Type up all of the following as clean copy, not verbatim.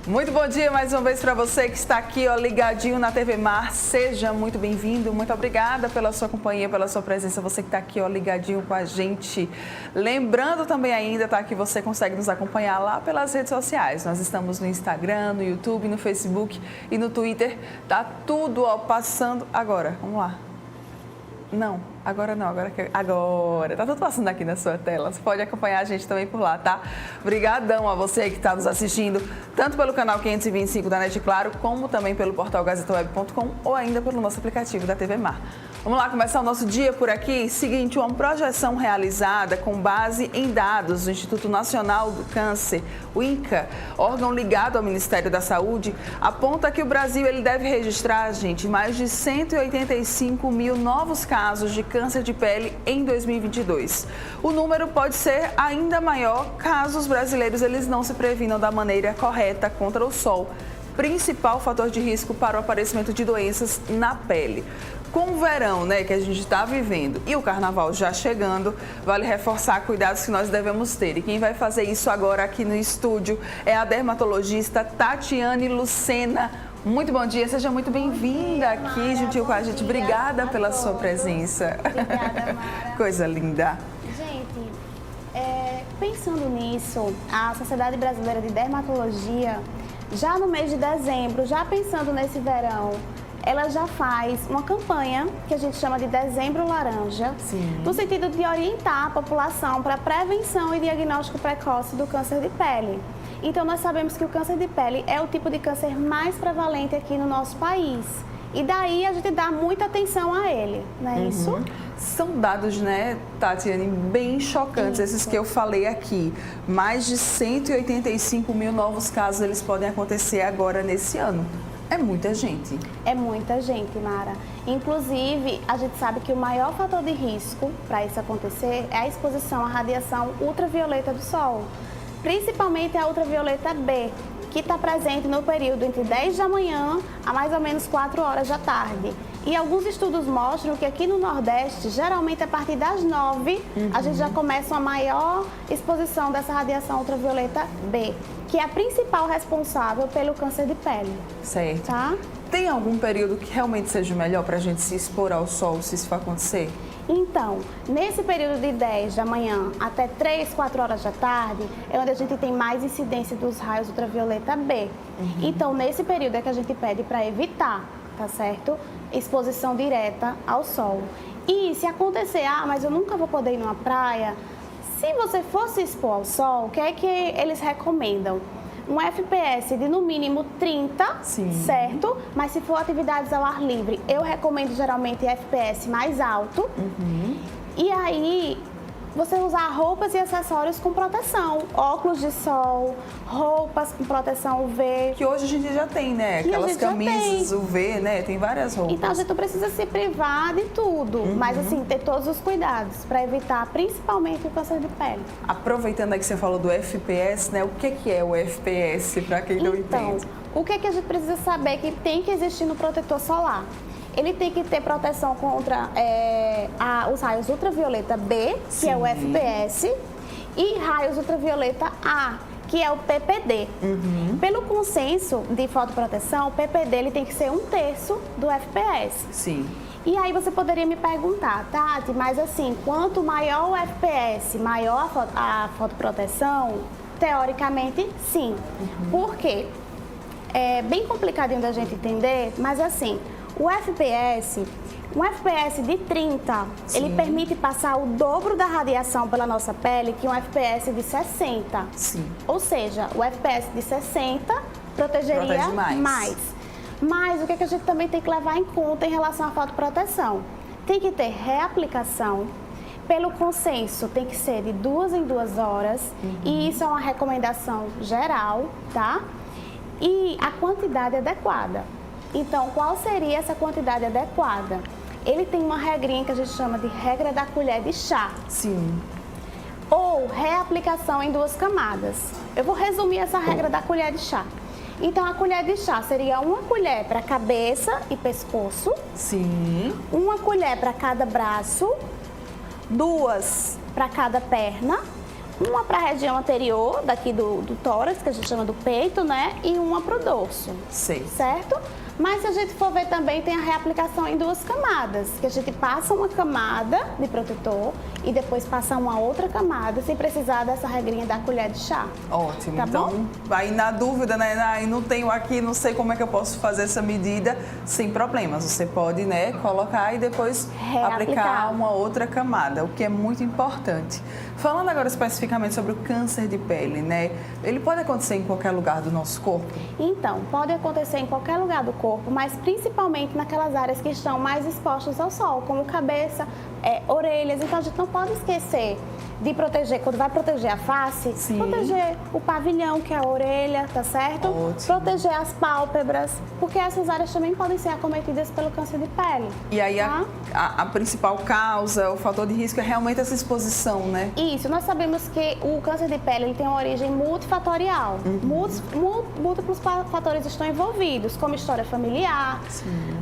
Muito bom dia mais uma vez para você que está aqui ligadinho na TV Mar. Seja muito bem-vindo, muito obrigada pela sua companhia, pela sua presença, você que está aqui ligadinho com a gente. Lembrando também ainda, que você consegue nos acompanhar lá pelas redes sociais. Nós estamos no Instagram, no YouTube, no Facebook e no Twitter. Tá tudo passando agora. Vamos lá. Não, agora não, agora. Tá tudo passando aqui na sua tela. Você pode acompanhar a gente também por lá, tá? Obrigadão a você que está nos assistindo, tanto pelo canal 525 da NET Claro, como também pelo portal gazetaweb.com ou ainda pelo nosso aplicativo da TV Mar. Vamos lá começar o nosso dia por aqui. Seguinte, uma projeção realizada com base em dados do Instituto Nacional do Câncer, o INCA, órgão ligado ao Ministério da Saúde, aponta que o Brasil ele deve registrar, mais de 185 mil novos casos de câncer de pele em 2022. O número pode ser ainda maior caso os brasileiros eles não se previnam da maneira correta contra o sol, principal fator de risco para o aparecimento de doenças na pele. Com o verão, que a gente está vivendo e o carnaval já chegando, vale reforçar cuidados que nós devemos ter. E quem vai fazer isso agora aqui no estúdio é a dermatologista Tatiane Lucena. Muito bom dia, seja muito bem-vinda aqui juntinho com a gente. Obrigada pela sua presença. Obrigada, Mara. Coisa linda. Gente, pensando nisso, a Sociedade Brasileira de Dermatologia, já no mês de dezembro, já pensando nesse verão, ela já faz uma campanha que a gente chama de Dezembro Laranja, Sim. no sentido de orientar a população para a prevenção e diagnóstico precoce do câncer de pele. Então, nós sabemos que o câncer de pele é o tipo de câncer mais prevalente aqui no nosso país. E daí a gente dá muita atenção a ele, não é isso? São dados, Tatiane, bem chocantes, esses que eu falei aqui. Mais de 185 mil novos casos eles podem acontecer agora nesse ano. É muita gente. É muita gente, Mara. Inclusive, a gente sabe que o maior fator de risco para isso acontecer é a exposição à radiação ultravioleta do sol. Principalmente a ultravioleta B, que está presente no período entre 10 da manhã a mais ou menos 4 horas da tarde. E alguns estudos mostram que aqui no Nordeste, geralmente a partir das 9, a gente já começa uma maior exposição dessa radiação ultravioleta B, que é a principal responsável pelo câncer de pele. Certo. Tá? Tem algum período que realmente seja melhor para a gente se expor ao sol, se isso for acontecer? Então, nesse período de 10 da manhã até 3, 4 horas da tarde, é onde a gente tem mais incidência dos raios ultravioleta B. Então, nesse período é que a gente pede para evitar, tá certo? Exposição direta ao sol. E se acontecer, mas eu nunca vou poder ir numa praia, se você for se expor ao sol, o que é que eles recomendam? Um FPS de no mínimo 30, Sim. certo? Mas se for atividades ao ar livre, eu recomendo geralmente FPS mais alto. E aí, você usar roupas e acessórios com proteção. Óculos de sol, roupas com proteção UV. Que hoje a gente já tem, Que Aquelas a gente já camisas tem. UV, Tem várias roupas. Então, a gente não precisa se privar de tudo, mas assim, ter todos os cuidados para evitar principalmente o câncer de pele. Aproveitando aí que você falou do FPS, o que é o FPS, para quem não Então, entende? o que é que a gente precisa saber que tem que existir no protetor solar? Ele tem que ter proteção contra os raios ultravioleta B, que é o FPS, e raios ultravioleta A, que é o PPD. Pelo consenso de fotoproteção, o PPD ele tem que ser 1/3 do FPS. Sim. E aí você poderia me perguntar, Tati, mas assim, quanto maior o FPS, maior a fotoproteção, teoricamente, sim. Por quê? É bem complicadinho da gente entender, mas assim, um FPS de 30, Sim. ele permite passar o dobro da radiação pela nossa pele que um FPS de 60. Sim. Ou seja, o FPS de 60 protegeria Protege mais. Mas o que a gente também tem que levar em conta em relação à fotoproteção? Tem que ter reaplicação. Pelo consenso, tem que ser de 2 em 2 horas. E isso é uma recomendação geral, tá? E a quantidade adequada. Então, qual seria essa quantidade adequada? Ele tem uma regrinha que a gente chama de regra da colher de chá. Sim. Ou reaplicação em 2 camadas. Eu vou resumir essa regra da colher de chá. Então, a colher de chá seria 1 colher para cabeça e pescoço. Sim. 1 colher para cada braço. 2 para cada perna. Uma para a região anterior, daqui do tórax, que a gente chama do peito, né? E uma para o dorso. Sei. Certo? Mas se a gente for ver também, tem a reaplicação em 2 camadas, que a gente passa uma camada de protetor e depois passa uma outra camada, sem precisar dessa regrinha da colher de chá. Ótimo. Tá Então, bom? aí na dúvida, né? Ai, não tenho aqui, não sei como é que eu posso fazer essa medida, sem problemas. Você pode, né, colocar e depois aplicar uma outra camada, o que é muito importante. Falando agora especificamente sobre o câncer de pele, né? Ele pode acontecer em qualquer lugar do nosso corpo? Então, pode acontecer em qualquer lugar do corpo, mas principalmente naquelas áreas que estão mais expostas ao sol, como cabeça, orelhas. Então, a gente não pode esquecer de proteger, quando vai proteger a face, Sim. proteger o pavilhão, que é a orelha, tá certo? Ótimo. Proteger as pálpebras, porque essas áreas também podem ser acometidas pelo câncer de pele. E aí tá? a principal causa, o fator de risco é realmente essa exposição, né? Isso, nós sabemos que o câncer de pele ele tem uma origem multifatorial. Múltiplos fatores estão envolvidos, como história familiar,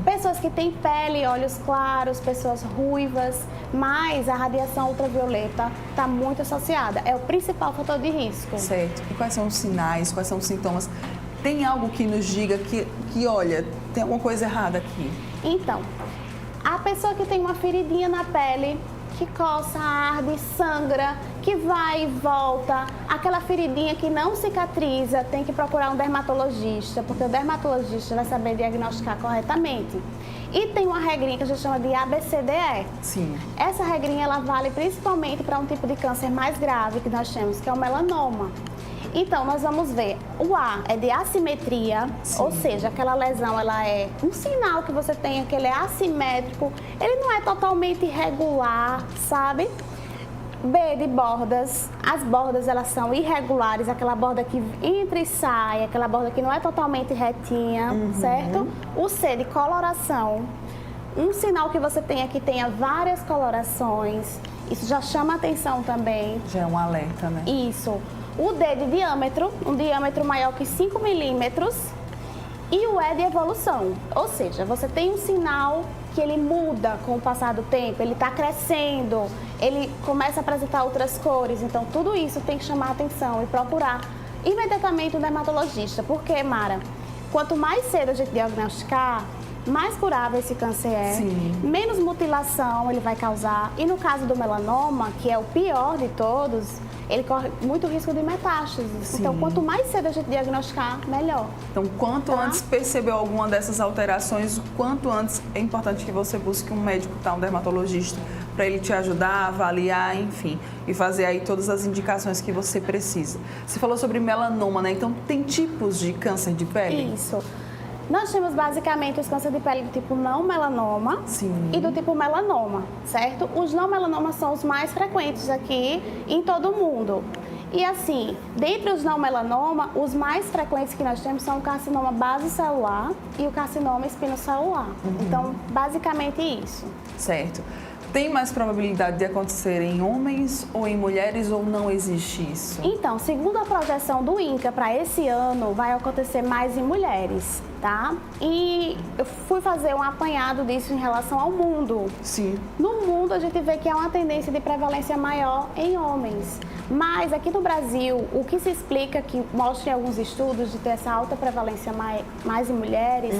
pessoas que têm pele e olhos claros, pessoas ruivas, mas a radiação ultravioleta está muito associada. É o principal fator de risco. Certo. E quais são os sinais, quais são os sintomas? Tem algo que nos diga que olha, tem alguma coisa errada aqui? Então, a pessoa que tem uma feridinha na pele, que coça, arde, sangra, que vai e volta, aquela feridinha que não cicatriza, tem que procurar um dermatologista, porque o dermatologista vai saber diagnosticar corretamente. E tem uma regrinha que a gente chama de ABCDE. Sim. Essa regrinha ela vale principalmente para um tipo de câncer mais grave que nós temos, que é o melanoma. Então, nós vamos ver, o A é de assimetria, ou seja, aquela lesão ela é um sinal que você tem, que ele é assimétrico, ele não é totalmente irregular, sabe? B de bordas, as bordas elas são irregulares, aquela borda que entra e sai, aquela borda que não é totalmente retinha, certo? O C de coloração, um sinal que você tenha que tenha várias colorações, isso já chama atenção também. Já é um alerta, né? Isso. O D de diâmetro, um diâmetro maior que 5 milímetros. E o E de evolução, ou seja, você tem um sinal que ele muda com o passar do tempo, ele está crescendo, ele começa a apresentar outras cores. Então, tudo isso tem que chamar a atenção e procurar imediatamente um dermatologista. Porque, Mara, quanto mais cedo a gente diagnosticar, mais curável esse câncer é, Sim. menos mutilação ele vai causar. E no caso do melanoma, que é o pior de todos, ele corre muito risco de metástases. Sim. Então, quanto mais cedo a gente diagnosticar, melhor. Então, quanto antes percebeu alguma dessas alterações, o quanto antes é importante que você busque um médico, um dermatologista, para ele te ajudar, avaliar, enfim, e fazer aí todas as indicações que você precisa. Você falou sobre melanoma, né? Então, tem tipos de câncer de pele? Isso. Nós temos basicamente os cânceres de pele do tipo não melanoma e do tipo melanoma, certo? Os não melanomas são os mais frequentes aqui em todo o mundo. E assim, dentre os não melanoma, os mais frequentes que nós temos são o carcinoma basicelular e o carcinoma espinocelular. Então, basicamente isso. Certo. Tem mais probabilidade de acontecer em homens ou em mulheres ou não existe isso? Então, segundo a projeção do INCA para esse ano, vai acontecer mais em mulheres, tá? E eu fui fazer um apanhado disso em relação ao mundo. Sim. No mundo, a gente vê que há uma tendência de prevalência maior em homens. Mas aqui no Brasil, o que se explica, que mostra em alguns estudos de ter essa alta prevalência mais em mulheres,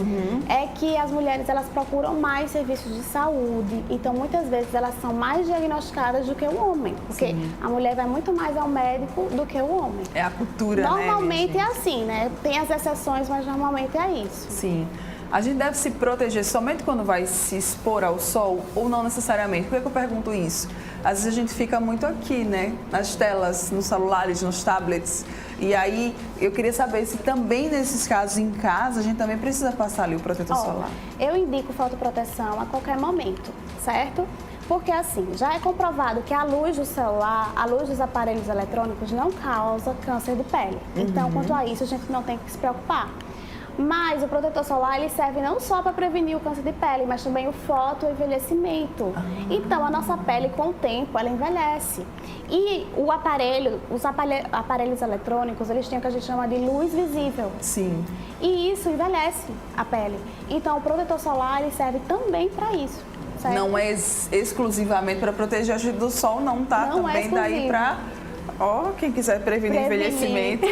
é que as mulheres elas procuram mais serviços de saúde. Então, muitas vezes, elas são mais diagnosticadas do que o homem. Porque a mulher vai muito mais ao médico do que o homem. É a cultura, Normalmente né, é assim, né? Tem as exceções, mas normalmente é isso. Sim. A gente deve se proteger somente quando vai se expor ao sol ou não necessariamente? Por que eu pergunto isso? Às vezes a gente fica muito aqui, né? Nas telas, nos celulares, nos tablets. E aí eu queria saber se também nesses casos em casa a gente também precisa passar ali o protetor solar. Eu indico fotoproteção a qualquer momento, certo? Porque assim, já é comprovado que a luz do celular, a luz dos aparelhos eletrônicos não causa câncer de pele. Então, quanto a isso, a gente não tem que se preocupar. Mas o protetor solar, ele serve não só para prevenir o câncer de pele, mas também o fotoenvelhecimento. Então, a nossa pele, com o tempo, ela envelhece. E o aparelho, os aparelhos eletrônicos, eles têm o que a gente chama de luz visível. Sim. E isso envelhece a pele. Então, o protetor solar, ele serve também para isso. Certo? Não é exclusivamente para proteger a gente do sol, não, tá? Não também é daí para Ó, quem quiser prevenir envelhecimento.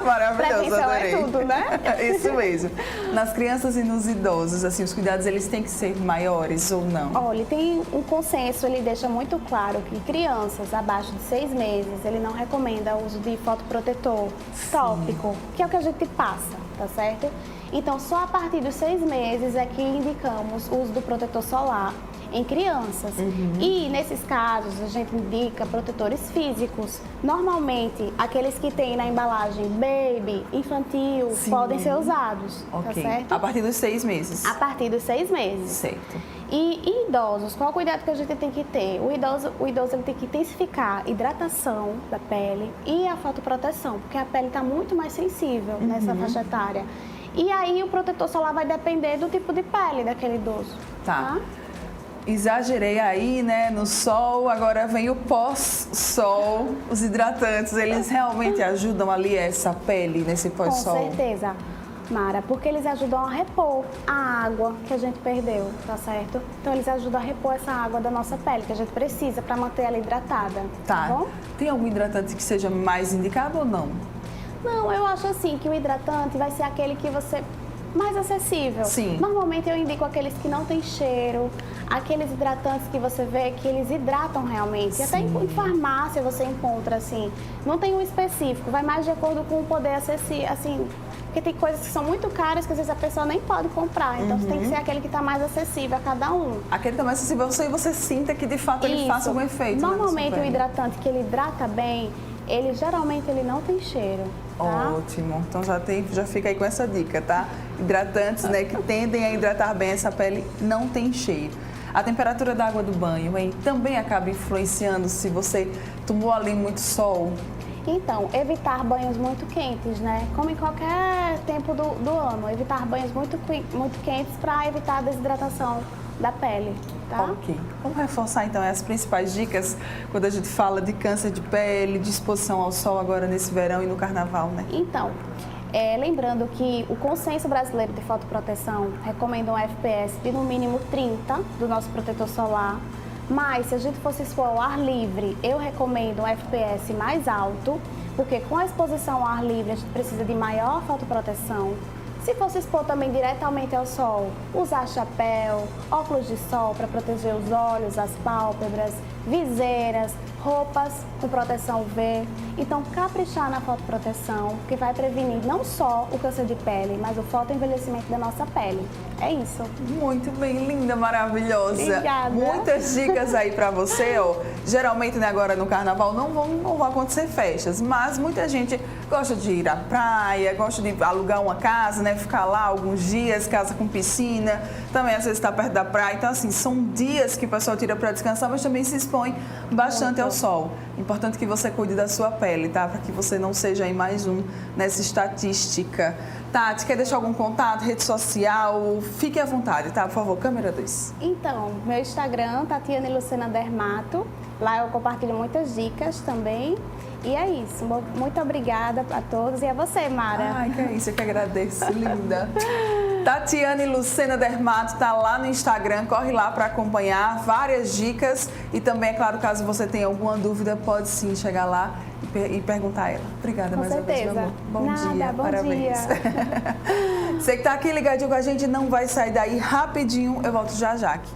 Maravilhoso, Prevenção adorei. é tudo, né? Isso mesmo. Nas crianças e nos idosos, assim, os cuidados eles têm que ser maiores ou não? Olha, tem um consenso, ele deixa muito claro que crianças abaixo de 6 meses, ele não recomenda o uso de fotoprotetor tópico, que é o que a gente passa, tá certo? Então, só a partir dos 6 meses é que indicamos o uso do protetor solar em crianças. E, nesses casos, a gente indica protetores físicos. Normalmente, aqueles que tem na embalagem baby, infantil, podem ser usados, tá certo? A partir dos 6 meses? A partir dos 6 meses. Certo. E idosos, qual o cuidado que a gente tem que ter? O idoso ele tem que intensificar a hidratação da pele e a fotoproteção, porque a pele está muito mais sensível nessa faixa etária. E aí o protetor solar vai depender do tipo de pele daquele idoso. Tá. Exagerei aí, né, no sol, agora vem o pós-sol. Os hidratantes, eles realmente ajudam ali essa pele nesse pós-sol? Com certeza, Mara, porque eles ajudam a repor a água que a gente perdeu, tá certo? Então eles ajudam a repor essa água da nossa pele, que a gente precisa para manter ela hidratada, tá bom? Tem algum hidratante que seja mais indicado ou não? Não, eu acho assim que o hidratante vai ser aquele que você mais acessível. Sim. Normalmente eu indico aqueles que não tem cheiro, aqueles hidratantes que você vê que eles hidratam realmente. Sim. Até em farmácia você encontra assim. Não tem um específico, vai mais de acordo com o poder acessível, assim. Porque tem coisas que são muito caras que às vezes a pessoa nem pode comprar. Então tem que ser aquele que está mais acessível a cada um. Aquele que está mais acessível e você sinta que de fato ele faça algum efeito. Normalmente o hidratante que ele hidrata bem, ele geralmente ele não tem cheiro. Tá? Ótimo. Então já fica aí com essa dica, tá? Hidratantes, né, que tendem a hidratar bem essa pele, não tem cheiro. A temperatura da água do banho, hein, também acaba influenciando se você tomou ali muito sol. Então, evitar banhos muito quentes, né? Como em qualquer tempo do ano, evitar banhos muito quentes para evitar a desidratação da pele, tá? Ok. Vamos reforçar então as principais dicas quando a gente fala de câncer de pele, de exposição ao sol agora nesse verão e no carnaval, né? Então, lembrando que o Consenso Brasileiro de Fotoproteção recomenda um FPS de no mínimo 30 do nosso protetor solar. Mas se a gente fosse expor ao ar livre, eu recomendo um FPS mais alto, porque com a exposição ao ar livre a gente precisa de maior fotoproteção. Se fosse expor também diretamente ao sol, usar chapéu, óculos de sol para proteger os olhos, as pálpebras, viseiras, roupas com proteção UV. Então, caprichar na fotoproteção, que vai prevenir não só o câncer de pele, mas o fotoenvelhecimento da nossa pele. É isso. Muito bem, linda, maravilhosa. Obrigada. Muitas dicas aí pra você, ó. Geralmente, né, agora no carnaval não vão acontecer festas, mas muita gente gosta de ir à praia, gosta de alugar uma casa, né, ficar lá alguns dias, casa com piscina, também às vezes está perto da praia. Então, assim, são dias que o pessoal tira para descansar, mas também se expõe bastante ao sol. Importante que você cuide da sua pele, tá? Para que você não seja aí mais um nessa estatística. Tati, quer deixar algum contato, rede social? Fique à vontade, tá? Por favor, câmera 2. Então, meu Instagram, Tatiane Lucena Dermato. Lá eu compartilho muitas dicas também. E é isso. Muito obrigada a todos e a você, Mara. Ai, que é isso, eu que agradeço, linda. Tatiane Lucena Dermato está lá no Instagram, corre lá para acompanhar várias dicas e também, é claro, caso você tenha alguma dúvida, pode sim chegar lá e perguntar a ela. Obrigada mais uma vez, meu amor. Bom dia, bom parabéns. Dia. Você que está aqui ligadinho com a gente, não vai sair daí rapidinho, eu volto já já aqui.